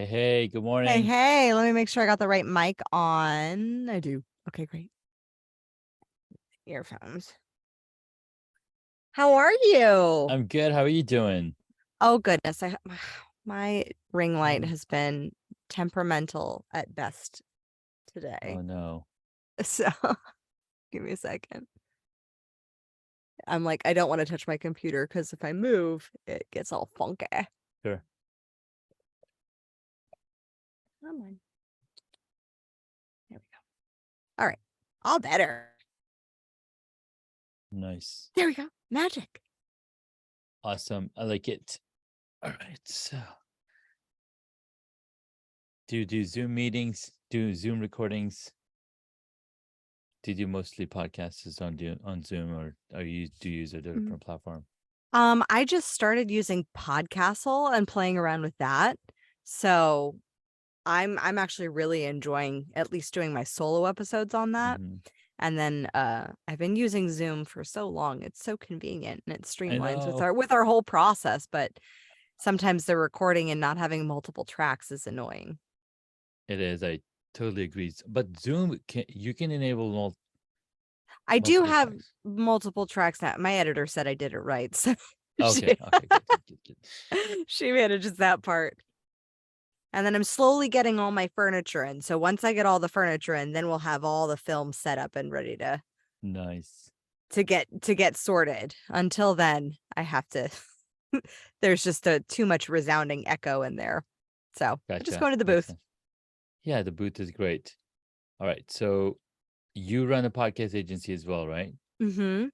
Hey, good Hey, morning. hey, let me make sure I got the right mic on. I do. Okay, great. Earphones. How are you? I'm good. How are you doing? Oh, goodness. My ring light Oh, has been temperamental at best today. oh no. So give me a second. I'm like, I don't want to touch my computer because if I move, it gets all funky. Sure. Come on. There we go. All right. All better. Nice. There we go. Magic. Awesome. I like it. All right. So do Zoom meetings, do Zoom recordings? Do you do mostly podcasts on Zoom, or do you use a different platform? I just started using Podcastle and playing around with that. So I'm actually really enjoying at least doing my solo episodes on that. Mhm. And then I've been using Zoom for so long. It's so convenient and it I streamlines know with our whole process, but sometimes the recording and not having multiple tracks is annoying. it is. I totally agree. But Zoom you can enable I do multiple have tracks. multiple tracks now. My editor said I did it right. So Okay. she, Okay. Good. Good. Good. Good. she manages that part. And then I'm slowly getting all my furniture in. So once I get all the furniture in, then we'll have all the film set up and ready Nice. to get sorted. Until then, I have to there's just too much resounding echo in there. So I just go Gotcha. into the Makes booth. sense. Yeah, the booth is great. All right. So you run a podcast agency as well, right? Mm-hmm.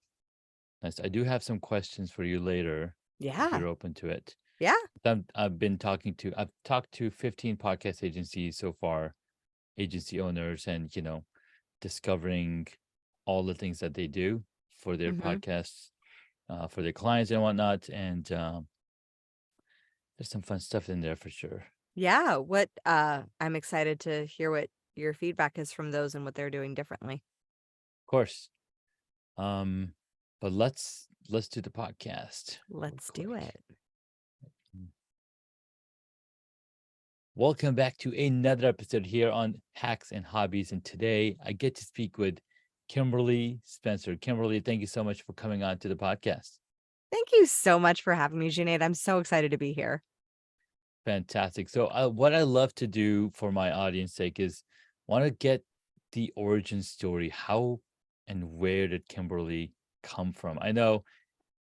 Nice. I do have some questions for you later if Yeah. you're open to it. Yeah. I've talked to 15 podcast agencies so far, agency owners, and discovering all the things that they do for their Mm-hmm. podcasts, for their clients and whatnot. And there's some fun stuff in there for sure. Yeah. What I'm excited to hear what your feedback is from those and what they're doing differently. Of course. Um, but let's do the podcast real Let's do quick. it. Welcome back to another episode here on Hacks and Hobbies. And today I get to speak with Kimberly Spencer. Kimberly, thank you so much for coming on to the podcast. Thank you so much for having me, Junaid. I'm so excited to be here. Fantastic. So, what I love to do for my audience sake is want to get the origin story. How and where did Kimberly come from? I know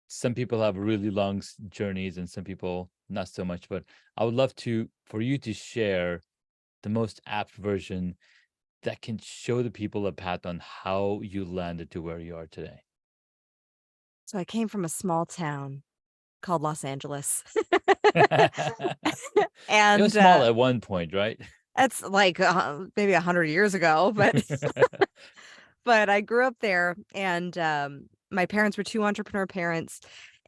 some people have really long journeys and some people not so much, but I would love for you to share the most apt version that can show the people a path on how you landed to where you are today. So I came from a small town called Los Angeles. It was And small at one point, right? it's like maybe 100 years ago, but but I grew up there and my parents were two entrepreneur parents.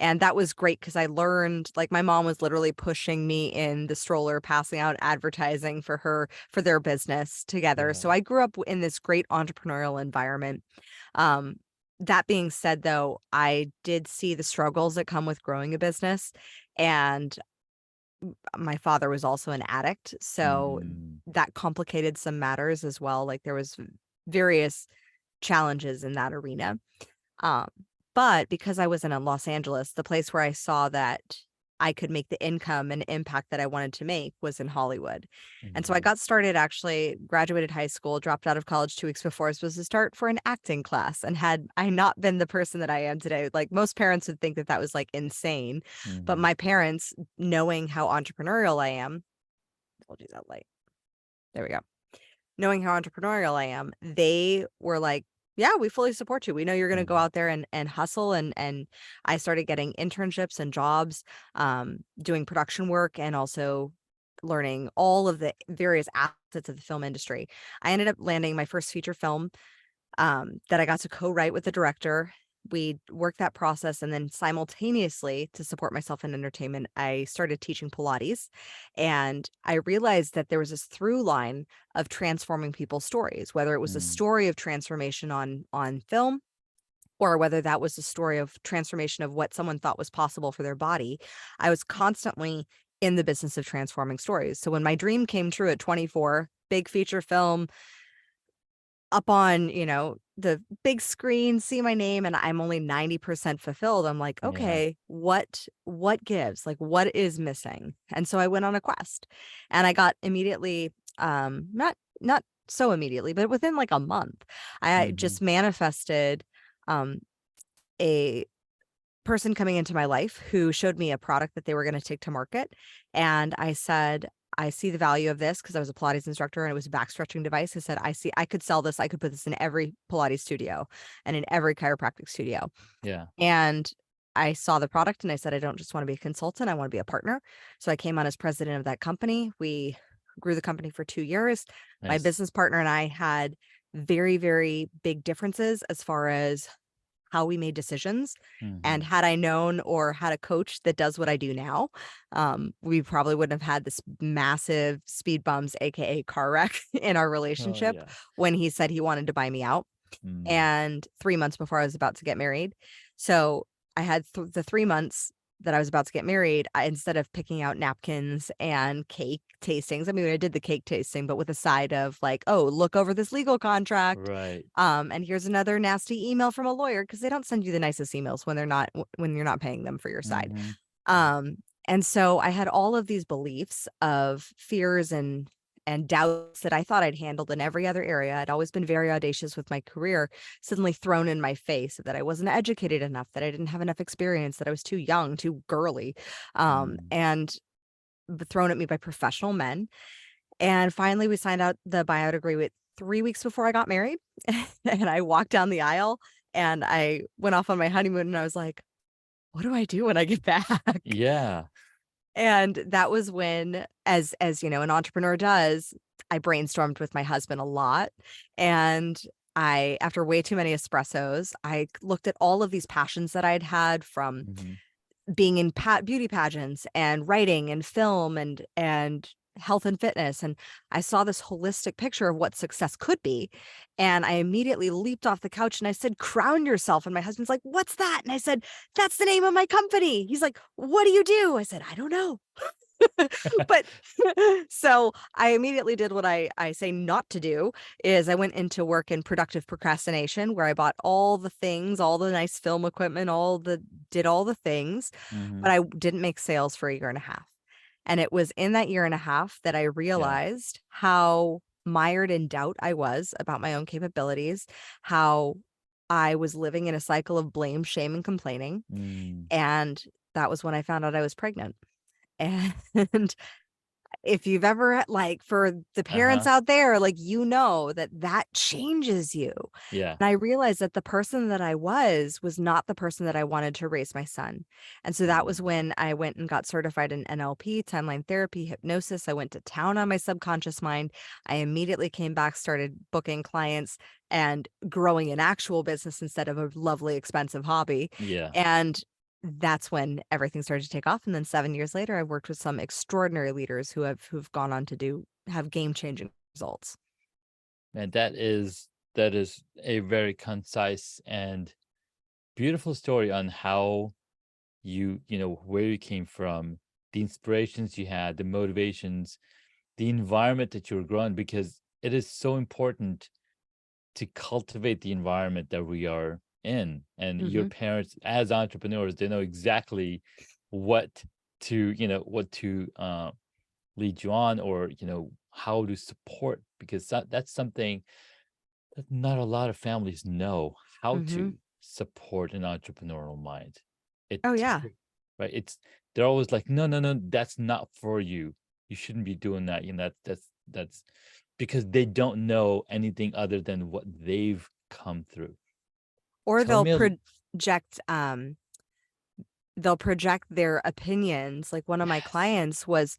And that was great because I learned, like, my mom was literally pushing me in the stroller, passing out advertising for their business together. Yeah. So I grew up in this great entrepreneurial environment. Um, that being said, though, I did see the struggles that come with growing a business. And my father was also an addict. So Mm, that complicated some matters as well. Like there was various challenges in that arena. Um, but because I was in Los Angeles, the place where I saw that I could make the income and impact that I wanted to make was in Hollywood. And so I mhm. got started, actually graduated high school, dropped out of college 2 weeks before I was supposed to start for an acting class. And had I not been the person that I am today, like most parents would think that that was like insane. But Mhm. my parents, knowing how entrepreneurial I am, told you that light. There we go. Knowing how entrepreneurial I am, they were like, yeah, we fully support you. We know you're going to go Mhm. out there and hustle. And I started getting internships and jobs, doing production work and also learning all of the various assets of the film industry. I ended up landing my first feature film that I got to co-write with the director. We worked that process, and then simultaneously, to support myself in entertainment, I started teaching Pilates. And I realized that there was this through line of transforming people's stories, whether it was a Mm. story of transformation on film, or whether that was a story of transformation of what someone thought was possible for their body. I was constantly in the business of transforming stories. So when my dream came true at 24, big feature film, up on, the big screen, see my name, and I'm only 90% fulfilled. I'm like, Yeah. okay, what gives? Like, what is missing? And so I went on a quest, and I got immediately, not so immediately, but within like a month, I Mhm. just manifested um a person coming into my life who showed me a product that they were going to take to market. And I said, I see the value of this because I was a Pilates instructor and it was a back stretching device. I said, I could sell this. I could put this in every Pilates studio and in every chiropractic studio. Yeah. And I saw the product and I said, I don't just want to be a consultant. I want to be a partner. So I came on as president of that company. We grew the company for 2 years. My Nice. business partner and I had very, very big differences as far as how we made decisions. And Mhm. had I known or had a coach that does what I do now, we probably wouldn't have had this massive speed bumps, aka car wreck, in our Oh, relationship yeah. when he said he wanted to buy me out. Mm. And 3 months before I was about to get married. So I had the 3 months that I was about to get married. Instead of picking out napkins and cake tastings, I mean, I did the cake tasting, but with a side of like, oh, look over this legal contract. Right. And here's another nasty email from a lawyer because they don't send you the nicest emails when when you're not paying them for your side. Mhm. Um, and so I had all of these beliefs of fears and doubts that I thought I'd handled in every other area. I'd always been very audacious with my career, suddenly thrown in my face that I wasn't educated enough, that I didn't have enough experience, that I was too young, too girly, Mm. and thrown at me by professional men. And finally, we signed out the buyout agreement 3 weeks before I got married. And I walked down the aisle and I went off on my honeymoon and I was like, what do I do when I get back? Yeah. And that was when, as an entrepreneur does, I brainstormed with my husband a lot. And I, after way too many espressos, I looked at all of these passions that I'd had from Mhm. being in beauty pageants and writing and film and health and fitness, and I saw this holistic picture of what success could be, and I immediately leaped off the couch and I said, crown yourself. And my husband's like, what's that? And I said, that's the name of my company. He's like, what do you do? I said, I don't know. But so I immediately did what I say not to do is I went into work in productive procrastination where I bought all the things, all the nice film equipment, did all the things, but Mhm. I didn't make sales for a year and a half. And it was in that year and a half that I Yeah. realized how mired in doubt I was about my own capabilities, how I was living in a cycle of blame, shame, and complaining. Mm. And that was when I found out I was pregnant. And if you've ever like, for the parents Uh-huh. out there, like, that that changes you. Yeah. And I realized that the person that I was not the person that I wanted to raise my son. And so that was Mm. when I went and got certified in NLP, timeline therapy, hypnosis. I went to town on my subconscious mind. I immediately came back, started booking clients and growing an actual business instead of a lovely, expensive hobby. Yeah. And that's when everything started to take off. And then 7 years later, I've worked with some extraordinary leaders who've gone on to have game-changing results. And that is a very concise and beautiful story on how where you came from, the inspirations you had, the motivations, the environment that you were growing, because it is so important to cultivate the environment that we are in. And your Mhm, parents, as entrepreneurs, they know exactly what what to lead you on, or how to support, because that's something that not a lot of families know how mhm. to support an entrepreneurial mind. It Oh, yeah. right? They're always like, no, no, no, that's not for you. You shouldn't be doing that. That's because they don't know anything other than what they've come through. Or Tell me project, they'll project their opinions. Like, one of my yes. clients was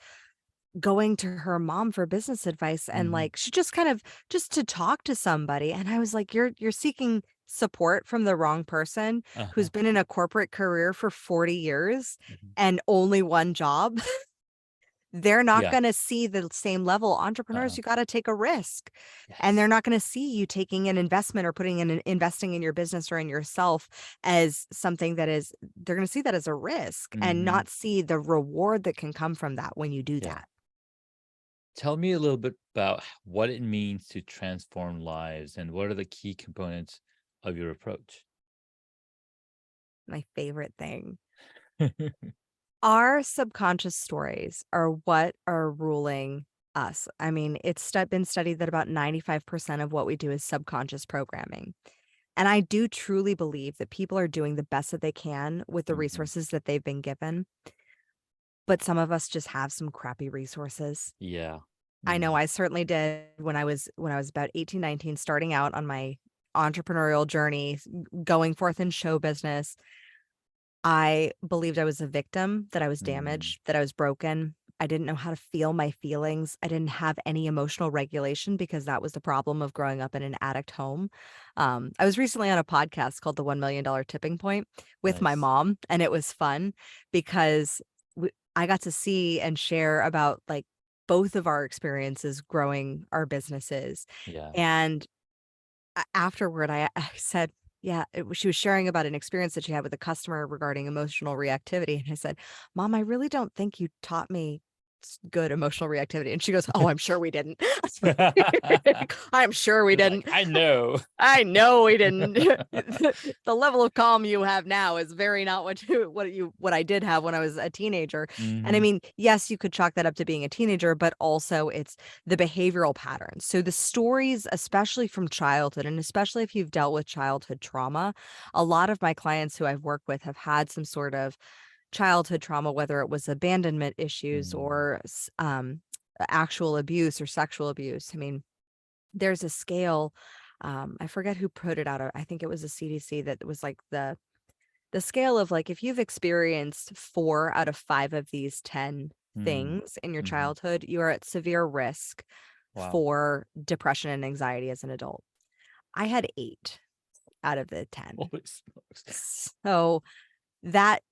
going to her mom for business advice, and, Hmm. like, she just kind of just to talk to somebody, and I was like, you're seeking support from the wrong person who's Uh-huh. been in a corporate career for 40 years Mhm. and only one job." They're not Yeah. going to see the same level. Entrepreneurs, Uh-uh. you got to take a risk, and they're Yes. not going to see you taking an investment or investing in your business or in yourself as something that is, they're going to see that as a risk and Mhm. not see the reward that can come from that when you do Yeah. that. Tell me a little bit about what it means to transform lives and what are the key components of your approach? My favorite thing. Our subconscious stories are what are ruling us. I mean, been studied that about 95% of what we do is subconscious programming. And I do truly believe that people are doing the best that they can with the Mhm. resources that they've been given, but some of us just have some crappy resources. Yeah. I know Mm. I certainly did when I was about 18, 19, starting out on my entrepreneurial journey, going forth in show business. I believed I was a victim, that I was Mm. damaged, that I was broken. I didn't know how to feel my feelings. I didn't have any emotional regulation because that was the problem of growing up in an addict home. I was recently on a podcast called The $1 Million Tipping Point with my Nice. mom, and it was fun because I got to see and share about like both of our experiences growing our businesses. Yeah. And afterward, I said, yeah, she was sharing about an experience that she had with a customer regarding emotional reactivity. And I said, Mom, I really don't think you taught me good emotional reactivity. And she goes, Oh, I'm sure we didn't. I'm sure we It's like, didn't. I know. I know we didn't. The level of calm you have now is very not what I did have when I was a teenager. And I Mhm. mean, yes, you could chalk that up to being a teenager, but also it's the behavioral patterns. So the stories, especially from childhood, and especially if you've dealt with childhood trauma, a lot of my clients who I've worked with have had some sort of childhood trauma, whether it was abandonment issues Mm. or actual abuse or sexual abuse. I mean, there's a scale, I forget who put it out, I think it was a CDC, that was like the scale of like, if you've experienced 4 out of 5 of these 10 Mm. things in your Mhm. childhood, you are at severe risk Wow. for depression and anxiety as an adult. I had 8 out of the 10. Holy smokes. So that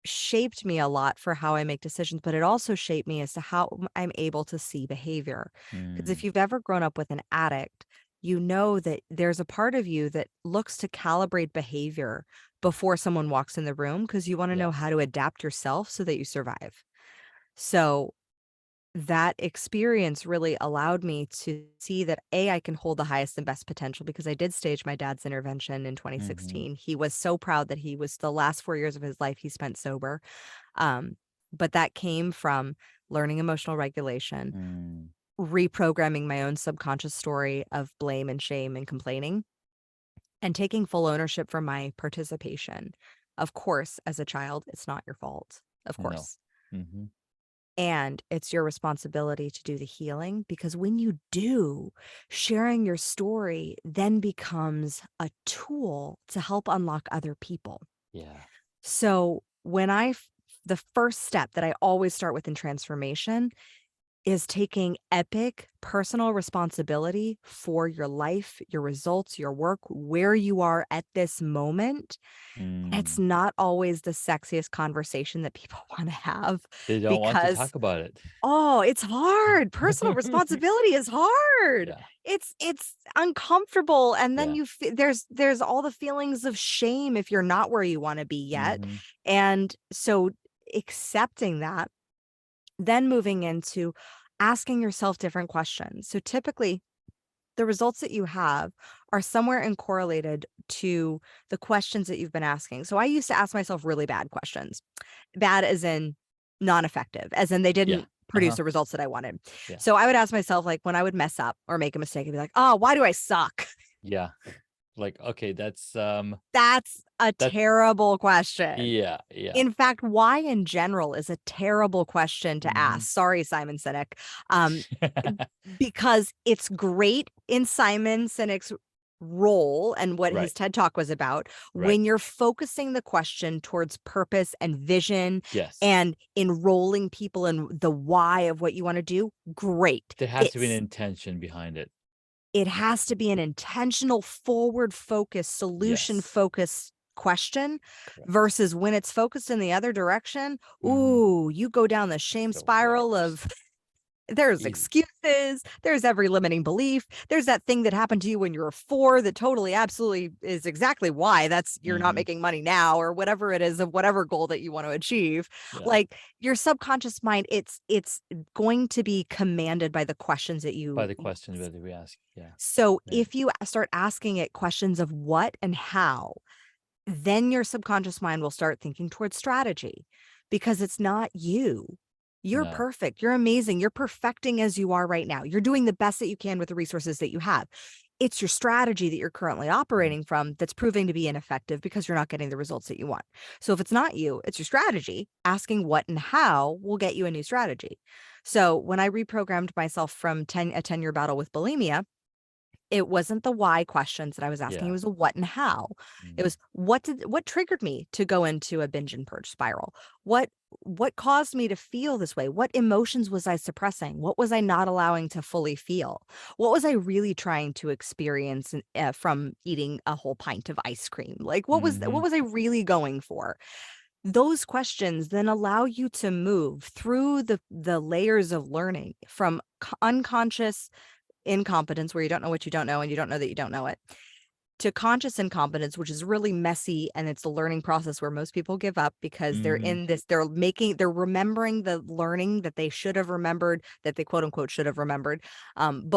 shaped me a lot for how I make decisions, but it also shaped me as to how I'm able to see behavior. Because if Mm. you've ever grown up with an addict, you know that there's a part of you that looks to calibrate behavior before someone walks in the room because you want to know Yes. how to adapt yourself so that you survive. So that experience really allowed me to see that I can hold the highest and best potential because I did stage my dad's intervention in Mhm. 2016. He was so proud that he was the last 4 years of his life he spent sober. Um, but that came from learning emotional regulation, Mm. reprogramming my own subconscious story of blame and shame and complaining, and taking full ownership for my participation. Of course, as a child, it's not your fault. Of No. course. Mhm. And it's your responsibility to do the healing because when you do, sharing your story then becomes a tool to help unlock other people. Yeah. So the first step that I always start with in transformation is taking epic personal responsibility for your life, your results, your work, where you are at this moment. It's Mm. not always the sexiest conversation that people want to have They don't want to because talk about it. oh, it's hard. Personal responsibility is hard. Yeah. It's uncomfortable, and then Yeah. there's all the feelings of shame if you're not where you wanna be yet, Mhm. and so accepting that, then moving into asking yourself different questions. So typically, the results that you have are somewhere in correlated to the questions that you've been asking. So I used to ask myself really bad questions. Bad as in non-effective, as in they Yeah. didn't produce Uh-huh. the results that I wanted. Yeah. So I would ask myself, like, when I would mess up or make a mistake, I'd be like, "Oh, why do I suck?" Yeah. Like, okay, That's a that's terrible question. yeah, yeah. In fact, why in general is a terrible question to Mhm. ask. Sorry, Simon Sinek. Um, because it's great in Simon Sinek's role and what his Right. TED Talk was about Right. when you're focusing the question towards purpose and vision Yes. and enrolling people in the why of what you want to do, great. There has to be an intention behind it. It has to be an intentional, forward focused, solution Yes. focused question Correct. versus when it's focused in the other direction. Mhm. Ooh, you go down the shame The spiral worst. of there's Easy. excuses, there's every limiting belief, there's that thing that happened to you when you were 4 that totally absolutely is exactly why that's you're not Mhm. making money now or whatever it is of whatever goal that you want to achieve. Yeah. Like your subconscious mind, it's going to be commanded by the questions that By you the question whether we ask. Yeah. so Man. if you start asking it questions of what and how, then your subconscious mind will start thinking towards strategy because it's not you. You're No. perfect. You're amazing. You're perfecting as you are right now. You're doing the best that you can with the resources that you have. It's your strategy that you're currently Mhm. operating from that's proving to be ineffective because you're not getting the results that you want. So if it's not you, it's your strategy. Asking what and how will get you a new strategy. So when I reprogrammed myself from a 10-year battle with bulimia, it wasn't the why questions that I was asking, it Yeah. was a what and how. It Mhm. was what triggered me to go into a binge and purge spiral? What what caused me to feel this way? What emotions was I suppressing? What was I not allowing to fully feel? What was I really trying to experience from eating a whole pint of ice cream? Like what Mhm. was I really going for? Those questions then allow you to move through the layers of learning from unconscious incompetence where you don't know what you don't know and you don't know that you don't know it to conscious incompetence, which is really messy and it's a learning process where most people give up because they're Mhm. in this they're remembering the learning that they should have remembered that they quote unquote should have remembered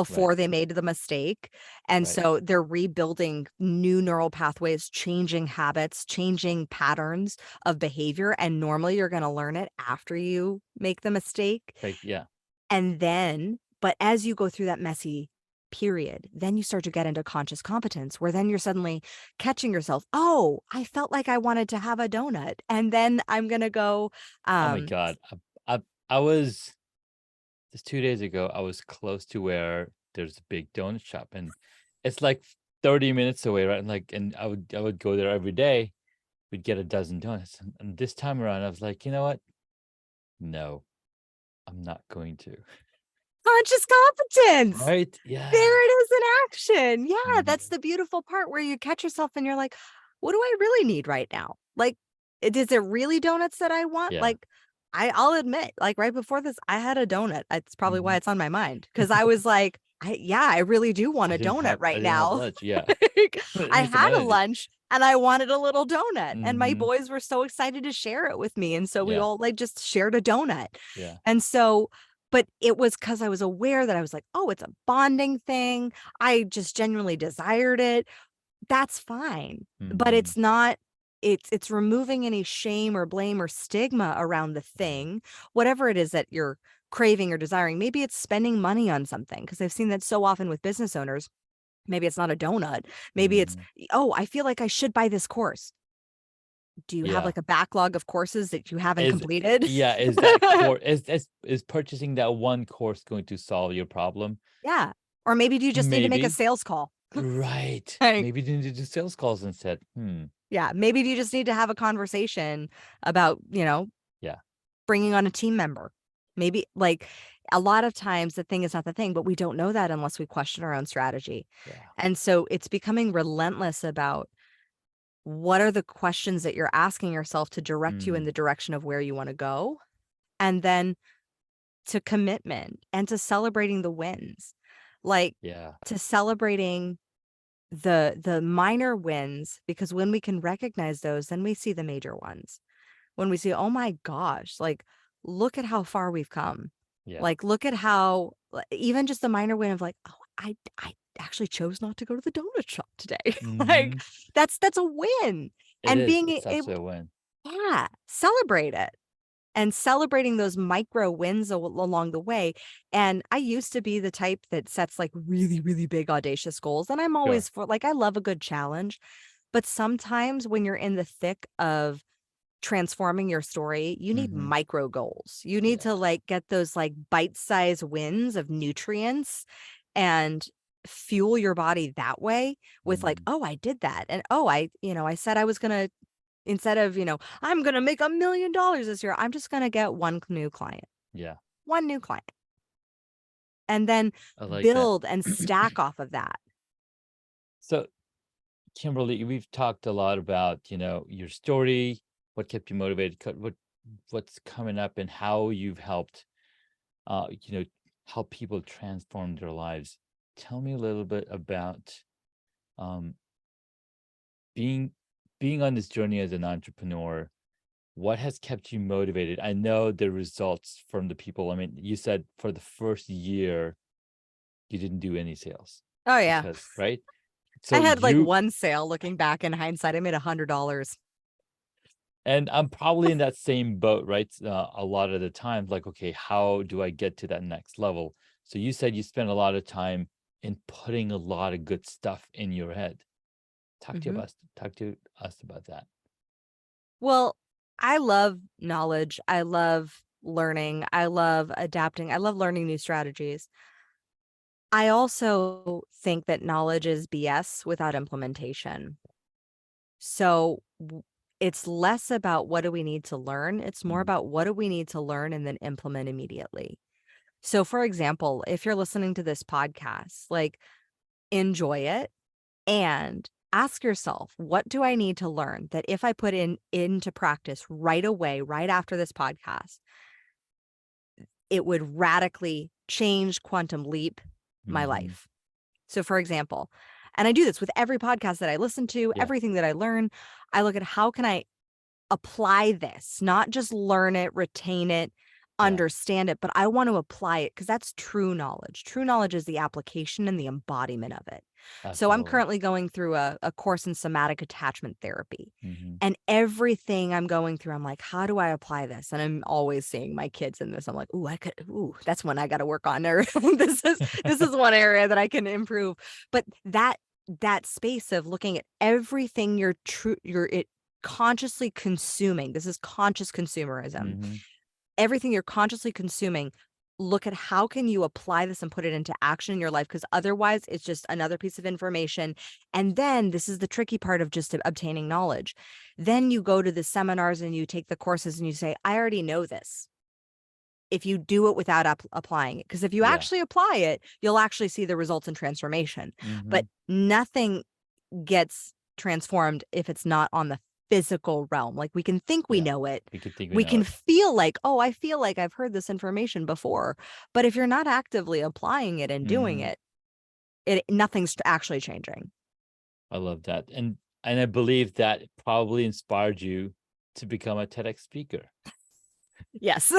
Right. before they made the mistake, and Right. so they're rebuilding new neural pathways, changing habits, changing patterns of behavior, and normally you're going to learn it after you make the mistake. Like, yeah. And then but as you go through that messy period, then you start to get into conscious competence where then you're suddenly catching yourself, "Oh, I felt like I wanted to have a donut, and then I'm gonna go, Oh my um" god. I was just 2 days ago, I was close to where there's a big donut shop, and it's like 30 minutes away, right? And I would go there every day. We'd get a dozen donuts, and this time around, I was like, "You know what? No, I'm not going to." conscious competence! Right? Yeah. There it is in action. Yeah, that's Mhm. the beautiful part where you catch yourself and you're like, "What do I really need right now?" Like, is it really donuts that I want? Yeah. Like, I'll admit, like, right before this, I had a donut. It's probably why Mhm. it's on my mind because I was like, I really do want a donut I right didn't have now." lunch, yeah. Like, I I need some had a energy. lunch and I wanted a little donut, and my Mhm. boys were so excited to share it with me, and so we Yeah, all, like, just shared a donut. yeah. And so but it was because I was aware that I was like, "Oh, it's a bonding thing. I just genuinely desired it." That's fine, but Mhm. it's not it's removing any shame or blame or stigma around the Right. thing, whatever it is that you're craving or desiring. Maybe it's spending money on something because 'cause I've seen that so often with business owners. Maybe it's not a donut. Maybe it's, Mhm. "Oh, I feel like I should buy this course." Do you have, Yeah. like, a backlog of courses that you haven't Is completed? yeah, is that core is purchasing that one course going to solve your problem? Yeah. Or maybe do you just need to make a Maybe. sales call? Right. Like, Maybe you need to do sales calls instead. Hmm. yeah, maybe you just need to have a conversation about, Yeah, bringing on a team member. Maybe like a lot of times the thing is not the thing, but we don't know that unless we question our own strategy. yeah. And so it's becoming relentless about what are the questions that you're asking yourself to direct you in Mm. the direction of where you want to go. And then to commitment and to celebrating the wins, like Yeah. to celebrating the minor wins, because when we can recognize those, then we see the major ones. When we see, "Oh my gosh, like, look at how far we've come." Yeah. Like, look at how even just the minor win of like, "Oh, I actually chose not to go to the donut shop today." Like, Mhm. that's a win. It And is. being It's able absolutely a win. yeah, celebrate it. And celebrating those micro wins along the way. And I used to be the type that sets like really, really big audacious goals. And I'm Sure. always for like, I love a good challenge. But sometimes when you're in the thick of transforming your story, you need Mhm. micro goals. You need to Yeah. like get those like bite-sized wins of nutrients and fuel your body that way with like, Mhm. oh, I did that. And oh, I said I was gonna instead of, I'm gonna make $1 million this year, I'm just gonna get Yeah. one new client, and then I like that. build and stack off of that. So Kimberly, we've talked a lot about, your story, what kept you motivated, what's coming up, and how you've helped, uh, you know, help people transform their lives. Tell me a little bit about um, being being on this journey as an entrepreneur. What has kept you motivated? I know the results from the people. I mean, you said for the first year you didn't do any sales Oh yeah. because, right? I So had like you one sale. Looking back in hindsight, I made $100. and I'm probably in that same boat, right? A lot of the time, like, okay, how do I get to that next level? So you said you spent a lot of time in putting a lot of good stuff in your head. Hmm. Talk to us about that. Well, I love knowledge. I love learning. I love adapting. I love learning new strategies. I also think that knowledge is BS without implementation. So it's less about what do we need to learn. It's more Mhm. about what do we need to learn and then implement immediately. So, for example, if you're listening to this podcast, like enjoy it and ask yourself, what do I need to learn that if I put into practice right away, right after this podcast, it would radically change quantum leap my Mhm. life. So, for example, and I do this with every podcast that I listen to, Yeah, everything that I learn, I look at how can I apply this, not just learn it, retain it, yeah, understand it, but I want to apply it because that's true knowledge. True knowledge is the application and the embodiment of it. So I'm absolutely. currently going through a course in somatic attachment therapy. Mhm. And everything I'm going through, I'm like, how do I apply this? And I'm always seeing my kids in this. I'm like, that's one I got to work on. Or this is one area that I can improve. But that space of looking at everything you're consciously consuming. This is conscious consumerism. Mhm. Everything you're consciously consuming, look at how can you apply this and put it into action in your life, because otherwise it's just another piece of information. And then this is the tricky part of just obtaining knowledge. Then you go to the seminars and you take the courses and you say, I already know this. If you do it without applying it, because if you Yeah. actually apply it, you'll actually see the results and transformation. But Mhm. nothing gets transformed if it's not on the physical realm. Like we can think we Yeah. know it. We could think we We know can it. feel like, oh, I feel like I've heard this information before. But if you're not actively applying it and doing Mhm. it, nothing's actually changing. I love that. And I believe that probably inspired you to become a TEDx speaker. Yes.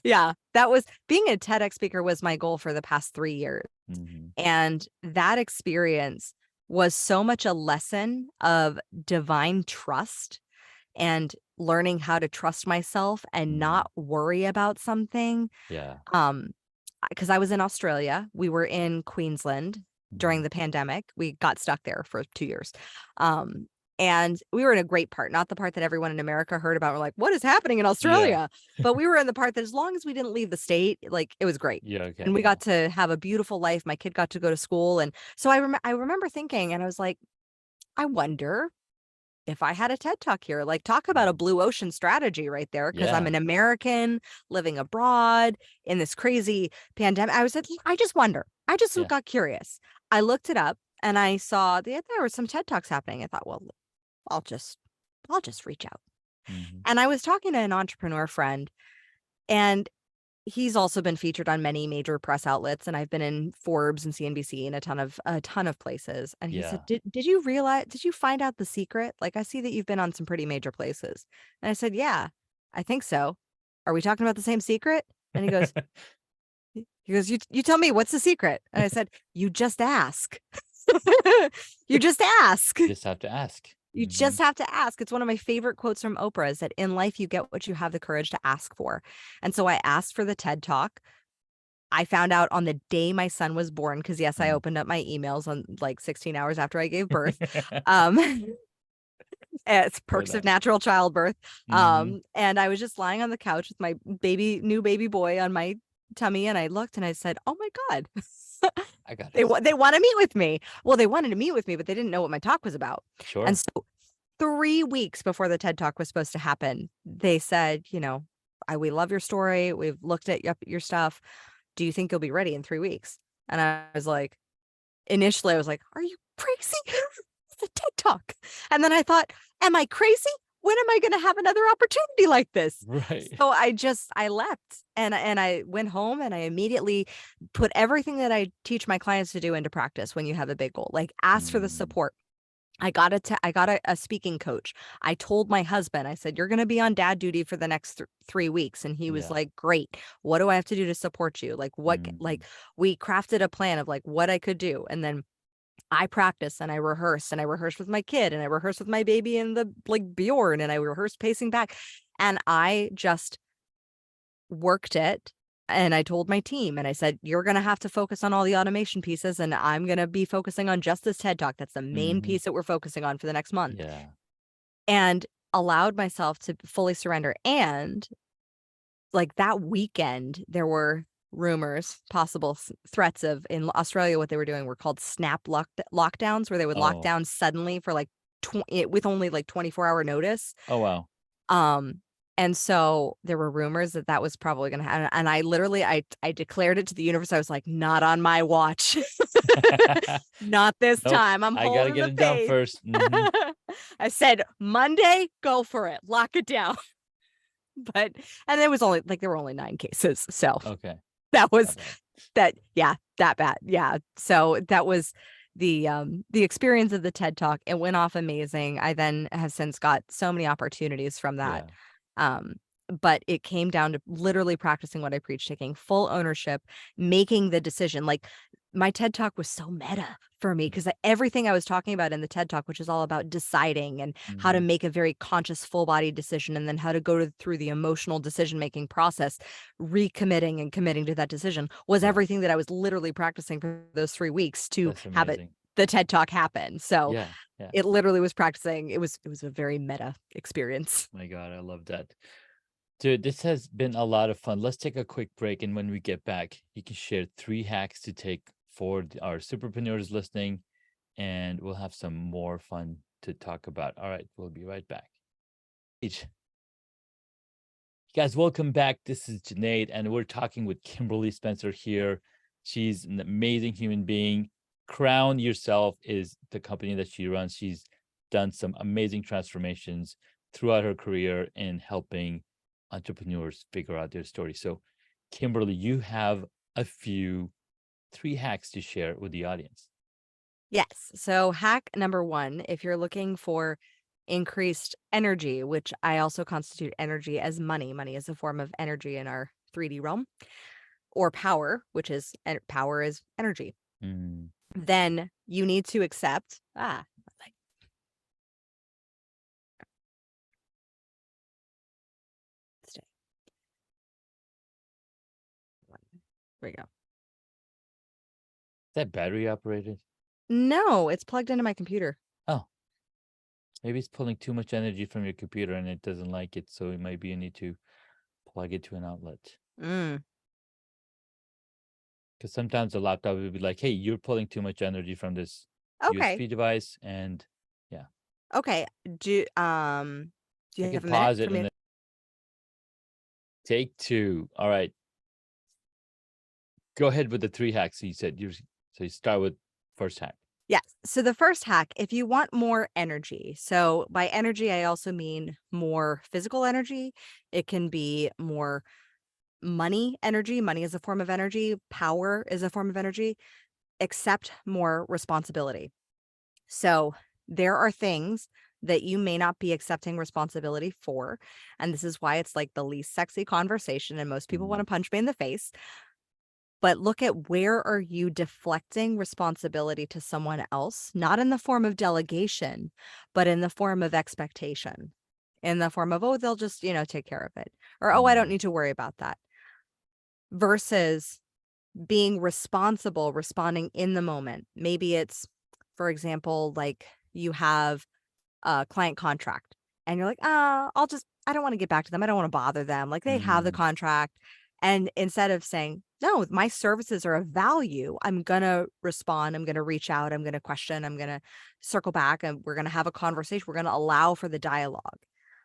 Yeah. That was being a TEDx speaker was my goal for the past 3 years. Mhm. And that experience was so much a lesson of divine trust and learning how to trust myself and Mhm. not worry about something. Yeah. Um, because I was in Australia. We were in Queensland during Mhm. the pandemic. We got stuck there for 2 years. Um, and we were in a great part, not the part that everyone in America heard about. We're like, "What is happening in Yeah. Australia?" But we were in the part that as long as we didn't leave the state, like, it was great. Yeah, And okay, we yeah. got to have a beautiful life. My kid got to go to school, and so I remember thinking, and I was like, "I wonder if I had a TED Talk here." Like, talk about a Mhm. blue ocean strategy right there, because 'cause I'm Yeah. an American living abroad in this crazy pandemic. I was like, I just wonder. I just Yeah. got curious. I looked it up and I saw there were some TED Talks happening. I thought, well, I'll just I'll just reach out. Mhm. And I was talking to an entrepreneur friend, and he's also been featured on many major press outlets, and I've been in Forbes and CNBC and a ton of places. And he said, Yeah. did you find out the secret? Like, I see that you've been on some pretty major places." And I said, "Yeah, I think so. Are we talking about the same secret?" And "You tell me, what's the secret?" And I said, "You just ask." You just ask. You just have to ask. You just Mhm. have to ask. It's one of my favorite quotes from Oprah, is that in life you get what you have the courage to ask for. And so I asked for the TED Talk. I found out on the day my son was born, because yes, I Mm. opened up my emails on like 16 hours after I gave birth. Um, it's Very perks of nice. natural childbirth. Mhm. And I was just lying on the couch with my new baby boy on my tummy, and I looked and I said, "Oh my God." I got They this. they want to meet with me. Well, they wanted to meet with me, but they didn't know what my talk was about. And Sure. so 3 weeks before the TED Talk was supposed to happen, they said, we love your story. We've looked at your stuff. Do you think you'll be ready in 3 weeks?" And I was like, initially, I was like, "Are you crazy? It's a TED Talk. And then I thought, am I crazy? When am I going to have another opportunity like this? Right. So I leapt and I went home and I immediately put everything that I teach my clients to do into practice when you have a big goal. Like ask for the Mm, support. I got a speaking coach. I told my husband, I said, you're going to be on dad duty for the next 3 weeks. And he was yeah. like, great. What do I have to do to support you? Like Mm, we crafted a plan of like what I could do. And then I practiced and I rehearsed with my kid and I rehearsed with my baby in the like Bjorn and I rehearsed pacing back. And I just worked it. And I told my team and I said, you're going to have to focus on all the automation pieces. And I'm going to be focusing on just this TED Talk. That's the main mhm, piece that we're focusing on for the next month. yeah. And allowed myself to fully surrender. And like that weekend, there were rumors, possible threats of in Australia, what they were doing were called lockdowns, where they would lock Oh. down suddenly for like with only like 24-hour notice. Oh, wow. Um, and so there were rumors that that was probably going to happen. And I literally, I declared it to the universe. I was like, not on my watch, not this Nope. time. I'm I gotta holding get the it done faith. first. Mhm. I said, Monday, go for it, lock it down. But and it was only like there were only 9 cases. So Okay. that Not was bad. yeah, that bad. Yeah. So that was the experience of the TED Talk. It went off amazing. I then have since got so many opportunities from that. Yeah. Um, but it came down to literally practicing what I preach, taking full ownership, making the decision. Like my TED Talk was so meta for me because everything I was talking about in the TED Talk, which is all about deciding and how to Mhm. make a very conscious full body decision and then how to go through the emotional decision making process, recommitting and committing to that decision was Yeah. everything that I was literally practicing for those 3 weeks to That's have it amazing. the TED Talk happen. So Yeah. Yeah. it literally was practicing. It was a very meta experience. My God, I love that. Dude, this has been a lot of fun. Let's take a quick break, and when we get back, you can share 3 hacks to take for our superpreneurs listening, and we'll have some more fun to talk about. All right, we'll be right back. Guys, welcome back. This is Junaid, and we're talking with Kimberly Spencer here. She's an amazing human being. Crown Yourself is the company that she runs. She's done some amazing transformations throughout her career in helping entrepreneurs figure out their story. So, Kimberly, you have a few 3 hacks to share with the audience. Yes. So hack number 1, if you're looking for increased energy, which I also constitute energy as money. Money is a form of energy in our 3D realm, or power, which is power is energy. Mm, Then you need to accept like, stay. There we go. is that battery operated? No, it's plugged into my computer. Oh, maybe it's pulling too much energy from your computer and it doesn't like it. So it might be you need to plug it to an outlet. Mm, Because sometimes the laptop will be like, hey, you're pulling too much energy from this okay. USB device. And yeah, Okay. Do I you have could a minute pause for it and me? then take 2. All right. Go ahead with the 3 hacks. You said so you start with first hack. Yes. So the first hack, if you want more energy, so by energy, I also mean more physical energy. It can be more money energy. Money is a form of energy. Power is a form of energy. Accept more responsibility. So there are things that you may not be accepting responsibility for. And this is why it's like the least sexy conversation. And most people want Mm, to punch me in the face. But look at where are you deflecting responsibility to someone else, not in the form of delegation, but in the form of expectation, in the form of, oh, they'll just, take care of it. Or, oh, I don't mm, need to worry about that. Versus being responsible, responding in the moment. Maybe it's, for example, like you have a client contract and you're like, I don't want to get back to them. I don't want to bother them. Like they have the mm, contract. And instead of saying, no, my services are of value, I'm going to respond. I'm going to reach out. I'm going to question. I'm going to circle back and we're going to have a conversation. We're going to allow for the dialogue.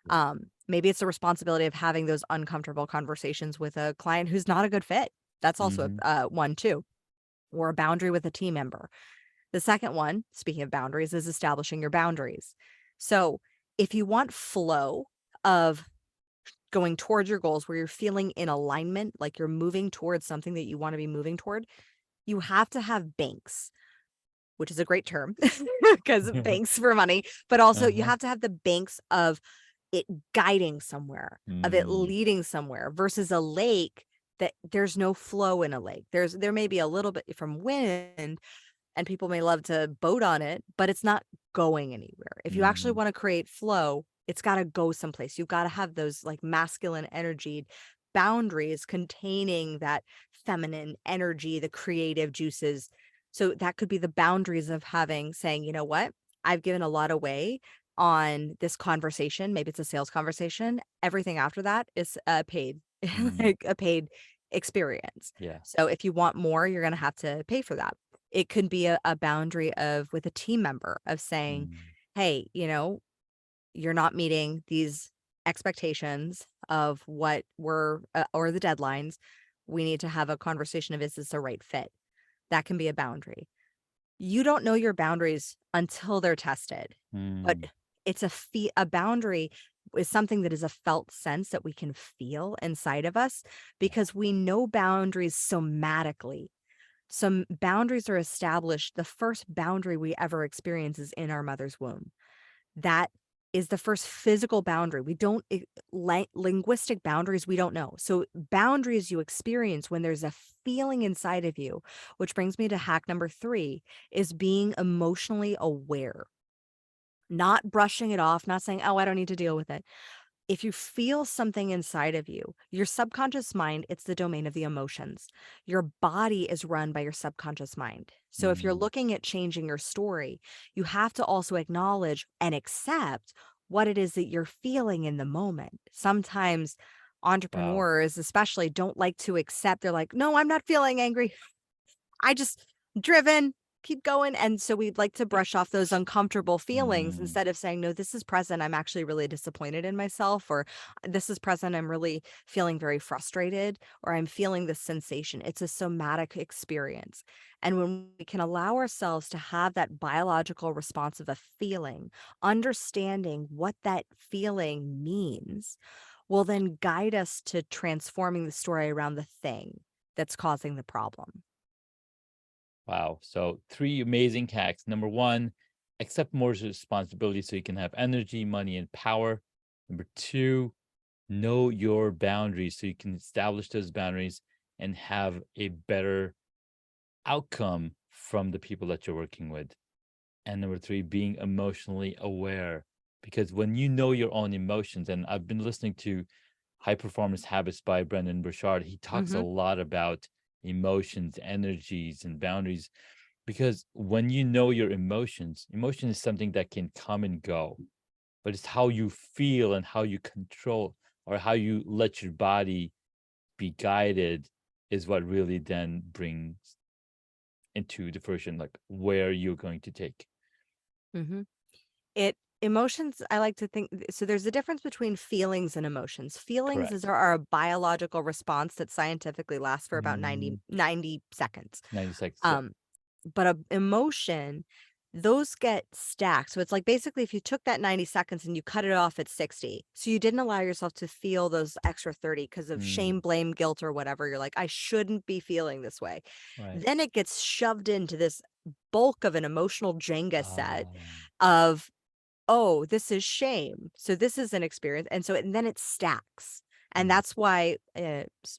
yeah. Maybe it's the responsibility of having those uncomfortable conversations with a client who's not a good fit. That's also Mhm, one too, or a boundary with a team member. The second one, speaking of boundaries, is establishing your boundaries. So if you want flow of going towards your goals where you're feeling in alignment, like you're moving towards something that you want to be moving toward, you have to have banks, which is a great term because banks for money, but also you Uh-huh. have to have the banks of it guiding somewhere, of it Mm, leading somewhere versus a lake that there's no flow in a lake. There may be a little bit from wind and people may love to boat on it, but it's not going anywhere. If you actually mhm. want to create flow, it's got to go someplace. You've got to have those like masculine energy boundaries containing that feminine energy, the creative juices. So that could be the boundaries of having saying, you know what? I've given a lot away on this conversation. Maybe it's a sales conversation. Everything after that is paid, Mm, like a paid experience. yeah. So if you want more, you're going to have to pay for that. It could be a boundary of with a team member of saying, Mm, hey, you're not meeting these expectations of what we're or the deadlines. We need to have a conversation of is this a right fit? That can be a boundary. You don't know your boundaries until they're tested, but mm, it's a boundary is something that is a felt sense that we can feel inside of us yeah. because we know boundaries somatically. Some boundaries are established. The first boundary we ever experience is in our mother's womb. That is the first physical boundary. We don't linguistic boundaries we don't know. So boundaries you experience when there's a feeling inside of you, which brings me to hack number 3 is being emotionally aware. Not brushing it off, not saying, "Oh, I don't need to deal with it." If you feel something inside of you, your subconscious mind, it's the domain of the emotions. Your body is run by your subconscious mind. So if you're Mm, looking at changing your story, you have to also acknowledge and accept what it is that you're feeling in the moment. Sometimes wow. entrepreneurs, especially, don't like to accept. They're like, no, I'm not feeling angry. I just driven, keep going. And so we'd like to brush off those uncomfortable feelings Mm, instead of saying, no, this is present. I'm actually really disappointed in myself, or this is present. I'm really feeling very frustrated, or I'm feeling this sensation. It's a somatic experience. And when we can allow ourselves to have that biological response of a feeling, understanding what that feeling means will then guide us to transforming the story around the thing that's causing the problem. wow. So 3 amazing hacks. Number 1, accept more responsibility so you can have energy, money, and power. Number 2, know your boundaries so you can establish those boundaries and have a better outcome from the people that you're working with. And number 3, being emotionally aware. Because when you know your own emotions, and I've been listening to High Performance Habits by Brendan Burchard, he talks a Mhm. lot about emotions, energies, and boundaries. Because when you know your emotions, emotion is something that can come and go, but it's how you feel and how you control or how you let your body be guided is what really then brings into the fruition, like where you're going to take. Mhm. It emotions, I like to think so there's a difference between feelings and emotions. Feelings is Correct. our biological response that scientifically lasts for about Mm, 90 seconds. 90 seconds. Yeah. Um, but a emotion, those get stacked. So it's like basically if you took that 90 seconds and you cut it off at 60, so you didn't allow yourself to feel those extra 30 because of shame, Mm, blame, guilt, or whatever. You're like, I shouldn't be feeling this way. right. Then it gets shoved into this bulk of an emotional Jenga set Um, of oh, this is shame. So this is an experience. And then it stacks. And mm, that's why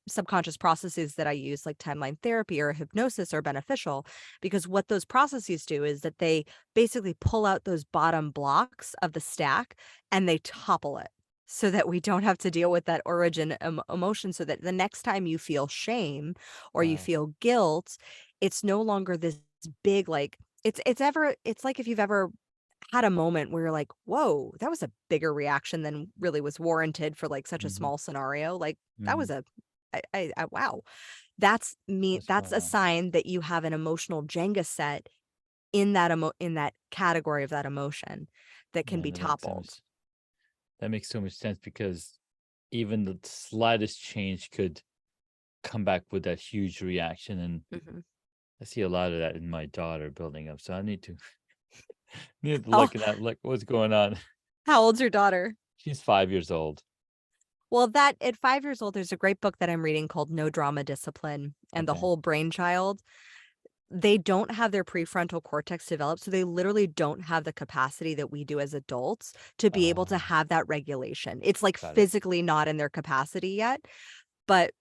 subconscious processes that I use, like timeline therapy or hypnosis, are beneficial because what those processes do is that they basically pull out those bottom blocks of the stack and they topple it so that we don't have to deal with that origin emotion. So that the next time you feel shame or you wow. feel guilt, it's no longer this big, like, it's like if you've ever had a moment where you're like, "Whoa, that was a bigger reaction than really was warranted for, like, such a Hmm. small scenario." Like, that was Mm, a wow. That's me what's that's going a on? sign that you have an emotional Jenga set in that category of that emotion that can Yeah, be no, toppled. that makes so much sense because even the slightest change could come back with that huge reaction. And Mhm. I see a lot of that in my daughter building up, so I need to need to Oh, look at that, look what's going on. how old's your daughter? She's 5 years old. Well, that at 5 years old, there's a great book that I'm reading called No Drama Discipline and the Okay. Whole Brain Child. They don't have their prefrontal cortex developed, so they literally don't have the capacity that we do as adults to be able to Oh, have that regulation. It's, like, got it. physically not in their capacity yet, but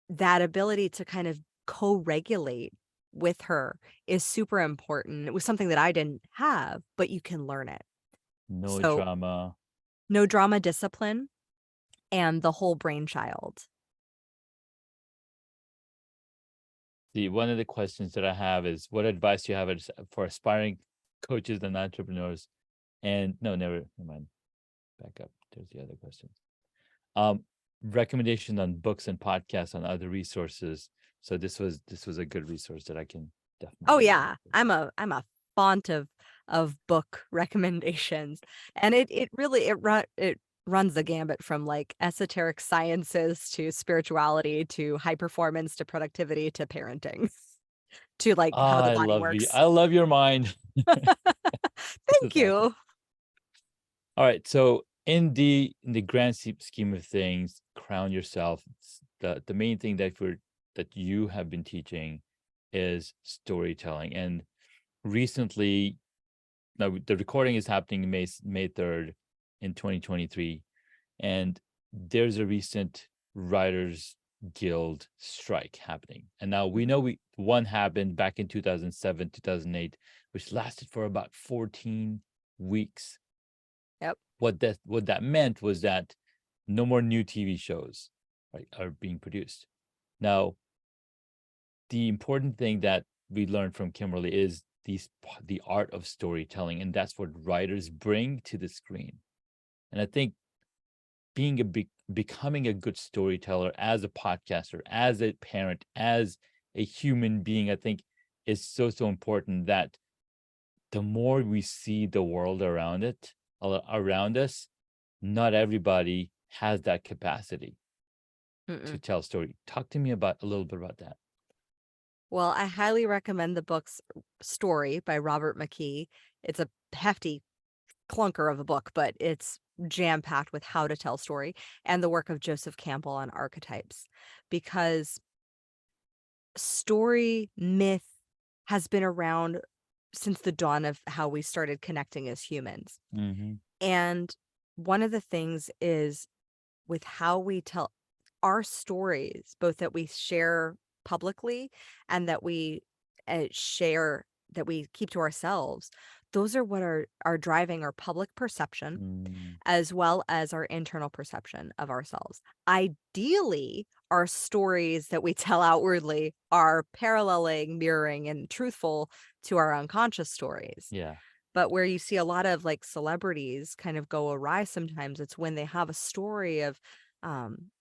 that ability to kind of co-regulate with her is super important. It was something that I didn't have, but you can learn it. No So, drama. No Drama Discipline and The Whole Brain Child. One of the questions that I have is, what advice do you have for aspiring coaches and entrepreneurs? And no, never mind. Back up. There's the other question. Um, Recommendation on books and podcasts on other resources. So this was a good resource that I can Oh, definitely yeah. I'm a font of book recommendations, and it really it runs the gambit from, like, esoteric sciences to spirituality to high performance to productivity to parenting to, like, how the body works. I love your mind. This is Thank awesome. you. All right. So in the grand scheme of things, crown yourself. The main thing that you have been teaching is storytelling. And recently, now the recording is happening May 3rd in 2023. And there's a recent Writers Guild strike happening. And now we Mhm. know one happened back in 2007, 2008, which lasted for about 14 weeks. Yep. What that meant was that no more new TV shows, right, are being produced. Now, the important thing that we learned from Kimberly is the art of storytelling, and that's what writers bring to the screen. And I think becoming a good storyteller as a podcaster, as a parent, as a human being, I think is so important that the more we see the world around us, not everybody has that capacity to Mm-mm. tell a story. Talk to me about a little bit about that. Well, I highly recommend the book's Story by Robert McKee. It's a hefty clunker of a book, but it's jam-packed with how to tell story, and the work of Joseph Campbell on archetypes, because story myth has been around since the dawn of how we started connecting as humans. Mhm. And one of the things is with how we tell our stories, both that we share publicly and that we share that we keep to ourselves, those are what are driving our public perception Mm. as well as our internal perception of ourselves. Ideally, our stories that we tell outwardly are paralleling, mirroring, and truthful to our unconscious stories. Yeah. But where you see a lot of, like, celebrities kind of go awry sometimes, it's when they have a story of, um,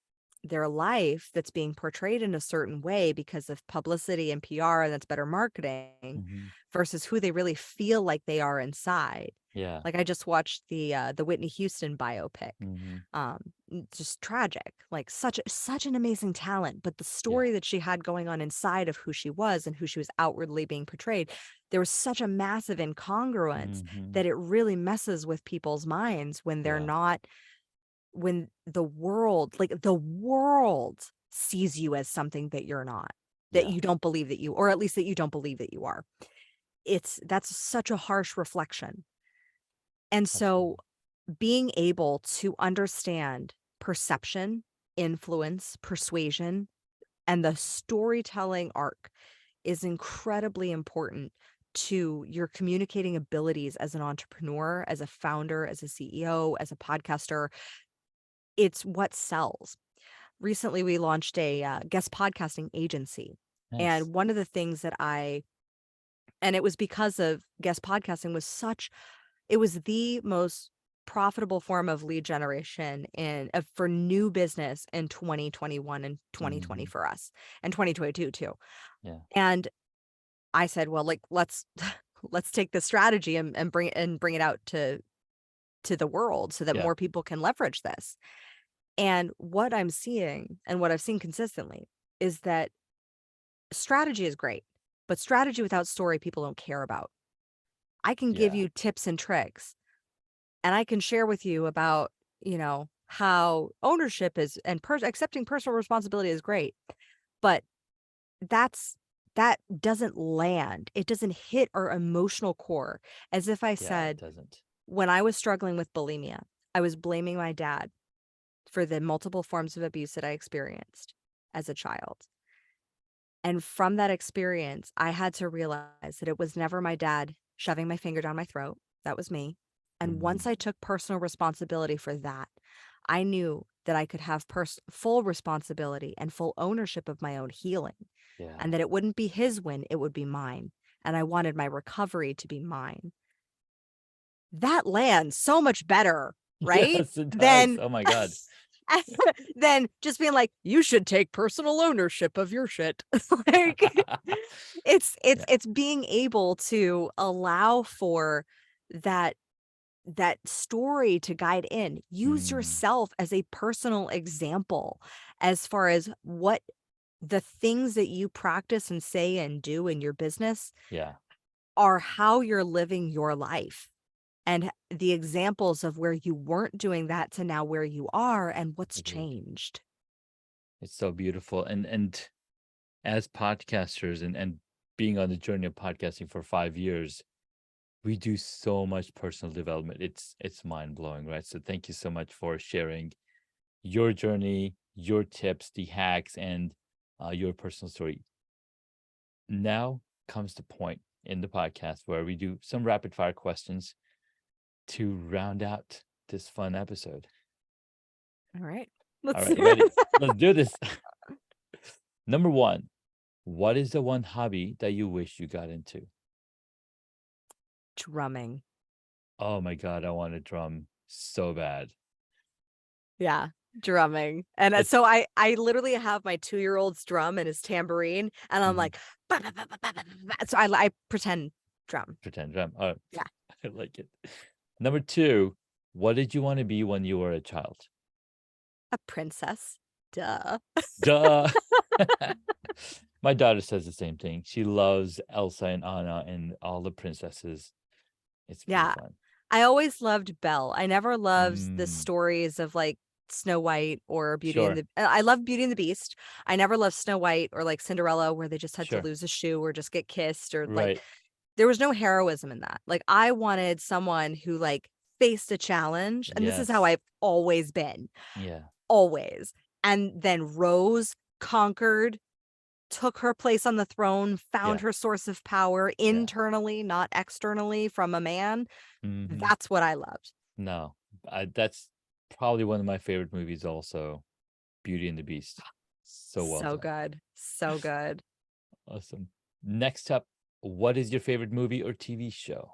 their life that's being portrayed in a certain way because of publicity and PR, and that's better marketing, Mhm. versus who they really feel like they are inside. Yeah. Like, I just watched the Whitney Houston biopic. Mhm. Just tragic, like, such an amazing talent, but the Yeah. story that she had going on inside of who she was and who she was outwardly being portrayed, there was such a massive incongruence Mhm. that it really messes with people's minds when they're Yeah. not when the world sees you as something that you're not, that Yeah. you don't believe that you or at least that you don't believe that you are. That's such a harsh reflection. And so Absolutely. being able to understand perception, influence, persuasion, and the storytelling arc is incredibly important to your communicating abilities as an entrepreneur, as a founder, as a CEO, as a podcaster. It's what sells. Recently, we launched a guest podcasting agency. Nice. And one of the things that and it was because of guest podcasting it was the most profitable form of lead generation for new business in 2021 and 2020 Mhm. for us, and 2022 too. Yeah. And I said, well, like, let's let's take this strategy and bring it out to the world so that Yeah. more people can leverage this. And what I'm seeing and what I've seen consistently is that strategy is great. But strategy without story, people don't care about. I can give Yeah. you tips and tricks, and I can share with you about, how ownership is and accepting personal responsibility is great. But that's that doesn't land. It doesn't hit our emotional core. As if I Yeah, it said, doesn't. when I was struggling with bulimia, I was blaming my dad for the multiple forms of abuse that I experienced as a child. And from that experience, I had to realize that it was never my dad shoving my finger down my throat. That was me. And once Mhm. I took personal responsibility for that, I knew that I could have full responsibility and full ownership of my own healing, Yeah. and that it wouldn't be his win, it would be mine. And I wanted my recovery to be mine. That lands so much better, right? Yes, it does. Than Oh my god. than just being like, "You should take personal ownership of your shit." Like, Yeah. it's being able to allow for that story to guide in. Use Mm, yourself as a personal example as far as what the things that you practice and say and do in your business yeah, are how you're living your life. And the examples of where you weren't doing that to now where you are and what's agreed. changed. It's so beautiful. And as podcasters and being on the journey of podcasting for 5 years, we do so much personal development. It's mind blowing, right? So thank you so much for sharing your journey, your tips, the hacks, and your personal story. Now comes the point in the podcast where we do some rapid fire questions to round out this fun episode. All right. All Let's right, you ready? Let's do this. Number one, what is the one hobby that you wish you got into? drumming. Oh my God, I want to drum so bad. Yeah, drumming. And It's so I literally have my 2-year-old's drum and his tambourine, and I'm mhm, like, "Ba, ba, ba, ba, ba, ba, ba, ba." So I pretend drum. pretend drum. Oh, Yeah, I like it. Number two, what did you want to be when you were a child? a princess. Duh. Duh. My daughter says the same thing. She loves Elsa and Anna and all the princesses. It's pretty Yeah, fun. I always loved Belle. I never loved the Mm, stories of, like, Snow White or Beauty and sure, the I love Beauty and the Beast. I never loved Snow White or, like, Cinderella where they just had to sure. lose a shoe or just get kissed or, like, Right. there was no heroism in that. Like, I wanted someone who, like, faced a challenge, and this is how Yes. I've always been, Yeah. always, and then rose, conquered, took her place on the throne, found Yeah. her source of power Yeah. internally, not externally from a man. Hmm. That's what I loved. No, that's probably one of my favorite movies also, Beauty and the Beast. So well So done. good. So good. Awesome. Next up, what is your favorite movie or TV show?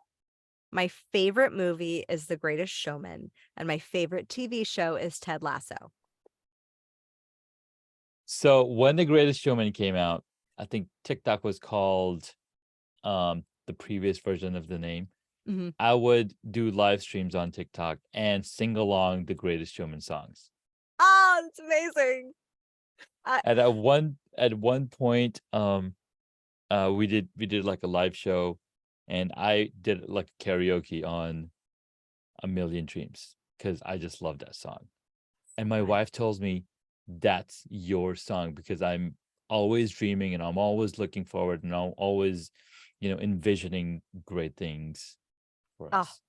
My favorite movie is The Greatest Showman, and my favorite TV show is Ted Lasso. So when The Greatest Showman came out, I think TikTok was called the previous version of the name. Mhm. I would do live streams on TikTok and sing along the Greatest Showman songs. Oh, it's amazing. I And at one point, we did like a live show, and I did like karaoke on A Million Dreams because I just love that song. And my Good. wife tells me that's your song because I'm always dreaming and I'm always looking forward and I'm always, envisioning great things for Oh, us.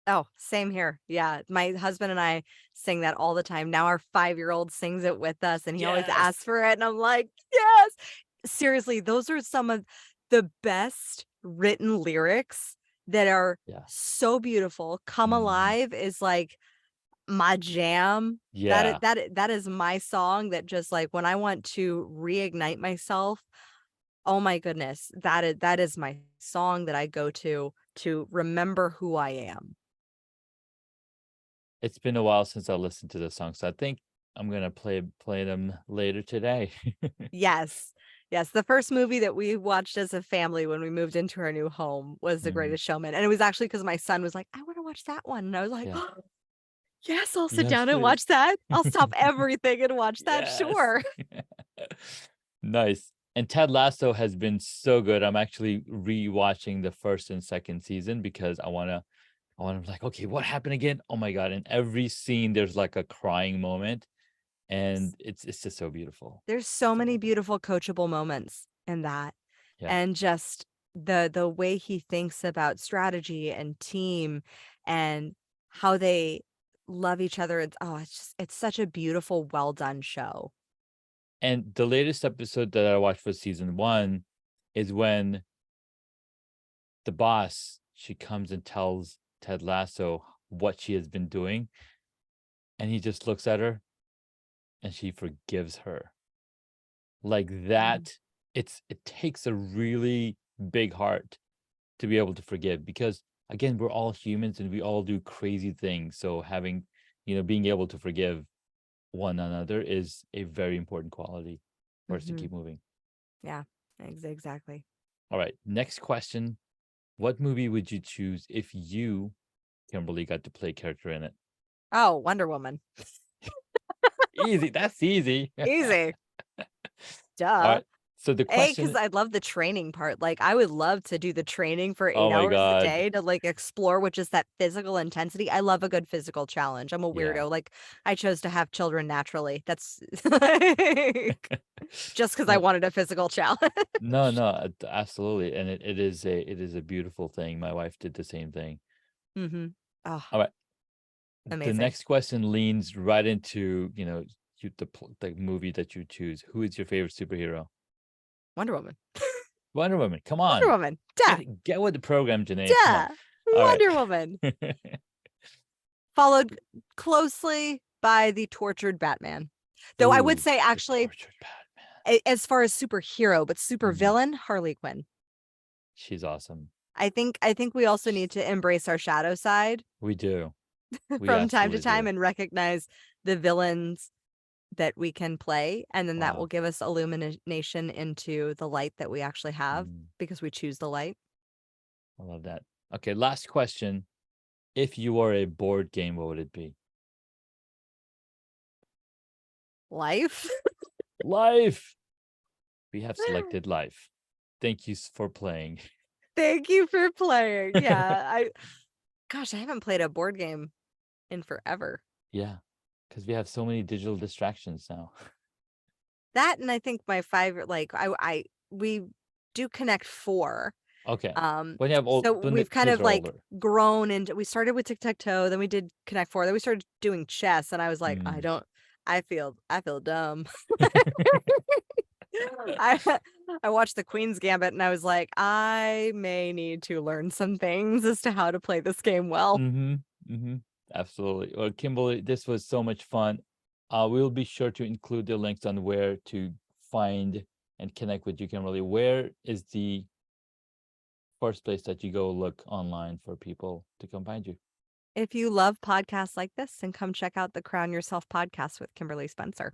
oh, same here. Yeah, my husband and I sing that all the time. Now our 5-year-old sings it with us, and he always asks Yes. for it, and I'm like, "Yes!" Seriously, those are some of the best written lyrics that are Yeah. so beautiful. "Come Mhm. Alive" is, like, my jam. Yeah. That is my song that just, like, when I want to reignite myself, oh my goodness, that is my song that I go to remember who I am. It's been a while since I listened to the song, so I think I'm gonna play them later today. Yes. Yes, the first movie that we watched as a family when we moved into our new home was The Mhm. Greatest Showman, and it was actually because my son was like, "I wanna watch that one," and I was like, Yeah. "Yes, I'll sit Yes, down and please. watch that. I'll stop everything and watch that, Yes. sure." Nice. And Ted Lasso has been so good. I'm actually rewatching the first and second season because I want to like, okay, what happened again? Oh my God. In every scene, there's like a crying moment. And it's just so beautiful. There's so So many well done. beautiful coachable moments in that. Yeah. And just the way he thinks about strategy and team and how they love each other. It's such a beautiful, well done show. And the latest episode that I watched for season one is when the boss, she comes and tells Ted Lasso what she has been doing. And he just looks at her and she forgives her. Like Mhm. that, it takes a really big heart to be able to forgive because again, we're all humans and we all do crazy things. So having, being able to forgive one another is a very important quality for us to Mhm. keep moving. Yeah, exactly. All right, next question. What movie would you choose if you, Kimberly, got to play a character in it? Oh, Wonder Woman. Easy. That's easy. Easy. All Duh. right. So the Because question, I love the training part. Like, I would love to do the training for oh 8 my hours a God. day to, like, explore, which is that physical intensity. I love a good physical challenge. I'm a Yeah. weirdo. Like, I chose to have children naturally. That's like, just because I No, wanted a physical challenge. no, no, absolutely. And it is a beautiful thing. My wife did the same thing. Mhm. Oh, All right. The amazing. next question leans right into, the movie that you choose. Who is your favorite superhero? Wonder Woman. Wonder Woman. Come Wonder on. Woman. Duh. Get with the program, Janae. Come on. Duh. All right. Wonder Woman. Followed closely by the tortured Batman. Though I would Ooh, say the actually, tortured Batman. as far as superhero, but Mhm. supervillain, Harley Quinn. She's awesome. I think we also need to embrace our shadow side We do. We from time to absolutely time do. and recognize the villains that we can play, and then that will Wow. give us illumination into the light that we actually have Mm, because we choose the light. I love that. Okay, last question. If you were a board game, what would it be? Life. Life. We have selected life. Thank you for playing. Thank you for playing. Yeah, I haven't played a board game in forever. Yeah, because we have so many digital distractions now. That and I think my 5 like, I we do Connect 4. Okay. When you have So when the we've kind kids of, are like, older. grown into we started with tic-tac-toe, then we did Connect 4, then we started doing chess, and I was like, Mm. I feel dumb." I I watched The Queen's Gambit, and I was like, "I may need to learn some things as to how to play this game well." Mhm. Mhm. Absolutely. Well, Kimberly, this was so much fun. We'll be sure to include the links on where to find and connect with you, Kimberly. Where is the first place that you go look online for people to come find you? If you love podcasts like this, then come check out the Crown Yourself podcast with Kimberly Spencer,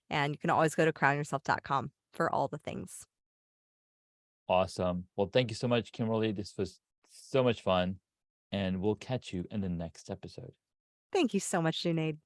and you can always go to crownyourself.com for all the things. Awesome. Well, thank you so much, Kimberly. This was so much fun, and we'll catch you in the next episode. Thank you so much, Junaid.